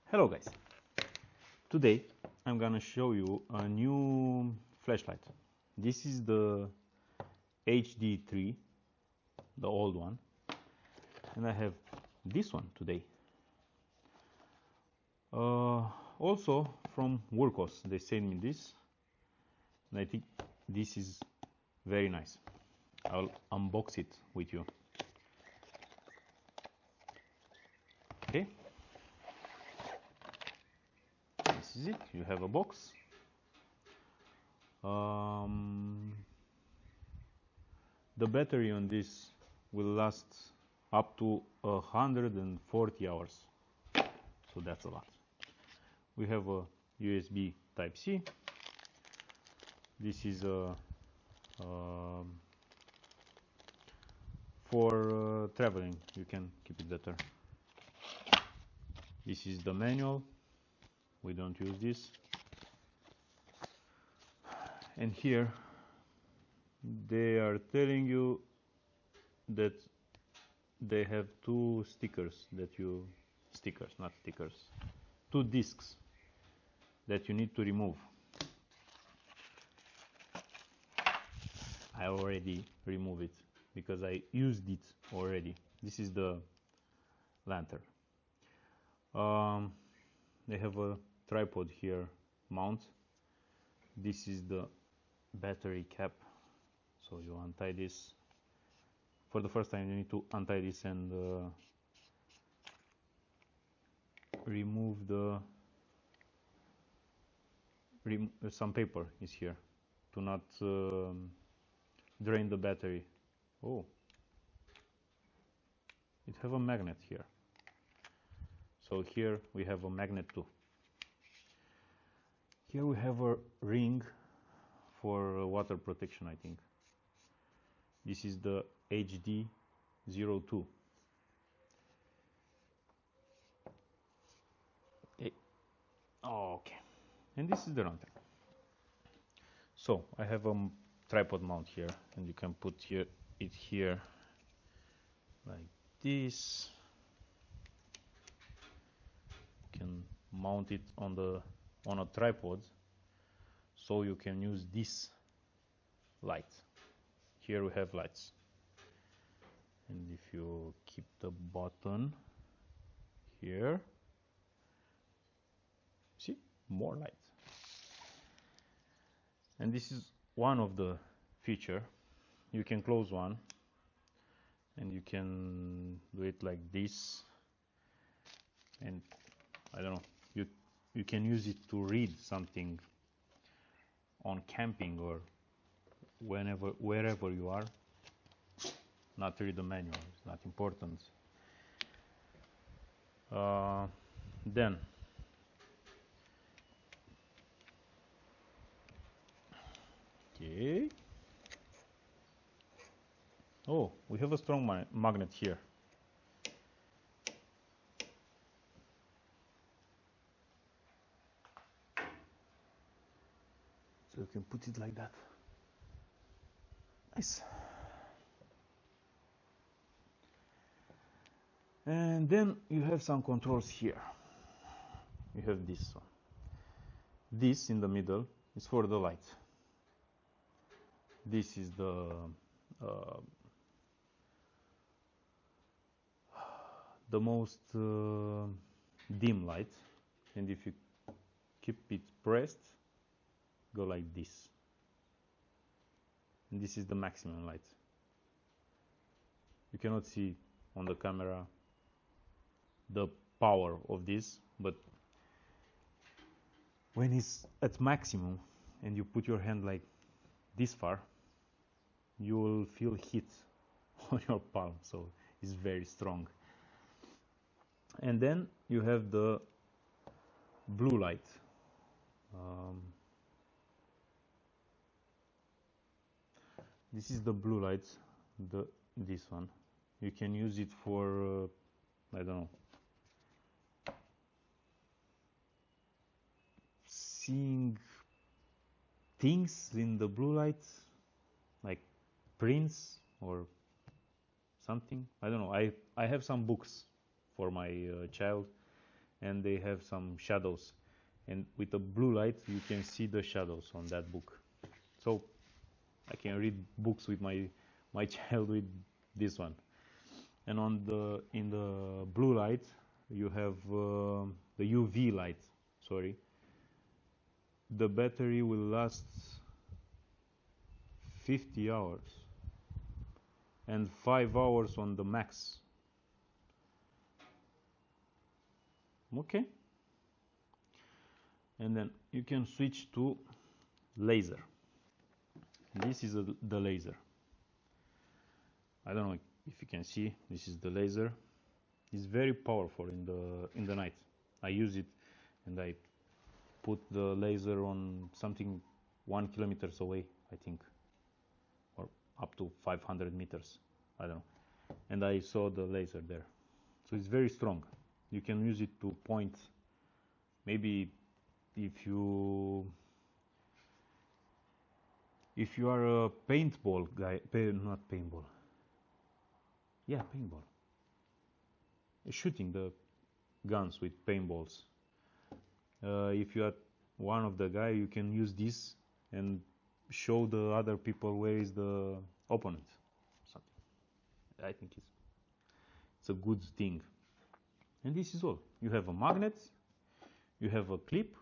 Hello guys, today I'm gonna show you a new flashlight. This is the HD3, the old one, and I have this one today. Also from Wurkkos, they sent me this, and I think this is very nice. I'll unbox it with you. Okay. This is it. You have a box. The battery on this will last up to 140 hours. So that's a lot. We have a USB Type-C. This is for traveling. You can keep it better. This is the manual. We don't use this. And here they are telling you that they have two two discs that you need to remove. I already removed it because I used it already. This is the lantern. They have a tripod here mount. This is the battery cap. So you untie this. For the first time you need to untie this and remove the some paper is here to not drain the battery. Oh, it have a magnet here. So here we have a magnet too. Here we have a ring for water protection, I think. This is the HD02. Okay. And this is the lantern. So I have a tripod mount here, and you can put it here like this. You can mount it on a tripod, so you can use this light. Here we have lights, and if you keep the button here, see, more light. And this is one of the feature. You can close one and you can do it like this, and I don't know, you can use it to read something on camping or wherever you are. Not read the manual, it's not important. Then okay. Oh, we have a strong magnet here. So you can put it like that. Nice. And then you have some controls here. You have this one. This in the middle is for the light. This is the most dim light, and if you keep it pressed, go like this. And this is the maximum light. You cannot see on the camera the power of this, but when it's at maximum and you put your hand like this far, you will feel heat on your palm, so it's very strong. And then you have the blue light. This is the blue light, this one. You can use it for I don't know, seeing things in the blue light, like prints or something. I don't know. I have some books for my child, and they have some shadows, and with a blue light you can see the shadows on that book. So I can read books with my child with this one. And in the blue light you have the UV light, sorry. The battery will last 50 hours and 5 hours on the max. Okay. And then you can switch to laser. This is the laser. I don't know if you can see, this is the laser. It's very powerful in the night. I use it and I put the laser on something 1 kilometer away, I think, or up to 500 meters, I don't know. And I saw the laser there. So it's very strong. You can use it to point, maybe if you are a paintball guy, not paintball, yeah, paintball, shooting the guns with paintballs. If you are one of the guy, you can use this and show the other people where is the opponent. Something. I think it's a good thing. And this is all. You have a magnet, you have a clip,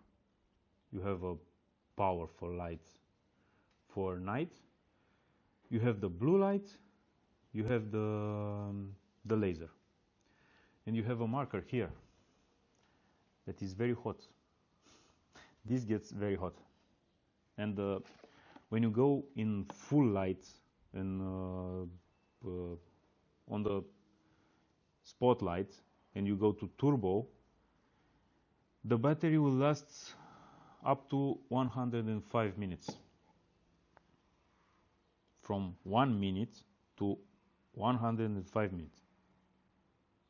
you have a powerful light for night, you have the blue light, you have the laser, and you have a marker here that is very hot. This gets very hot, and when you go in full light and on the spotlight and you go to turbo, the battery will last up to 105 minutes. From 1 minute to 105 minutes.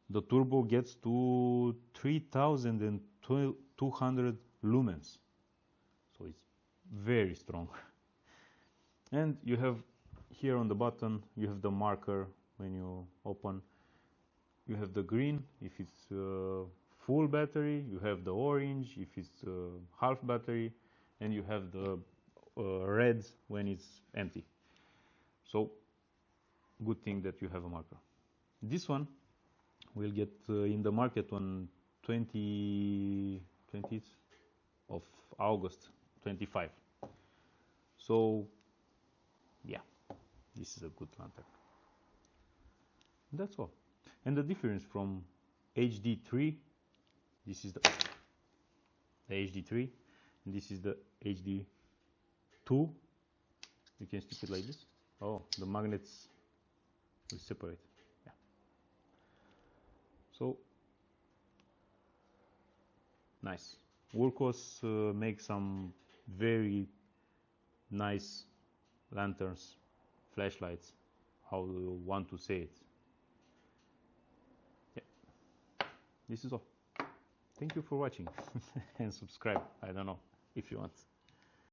The turbo gets to 3200 lumens. So it's very strong. And you have here on the button, you have the marker when you open. You have the green if it's full battery, you have the orange if it's half battery, and you have the red when it's empty. So good thing that you have a marker. This one will get in the market on 20th of August 25. So yeah, this is a good lantern. That's all. And the difference from HD3, this is the HD3, and this is the HD2. You can stick it like this. Oh, the magnets will separate. Yeah. So nice. Wurkkos makes some very nice lanterns, flashlights, how you want to say it. Yeah. This is all. Thank you for watching and subscribe. I don't know if you want.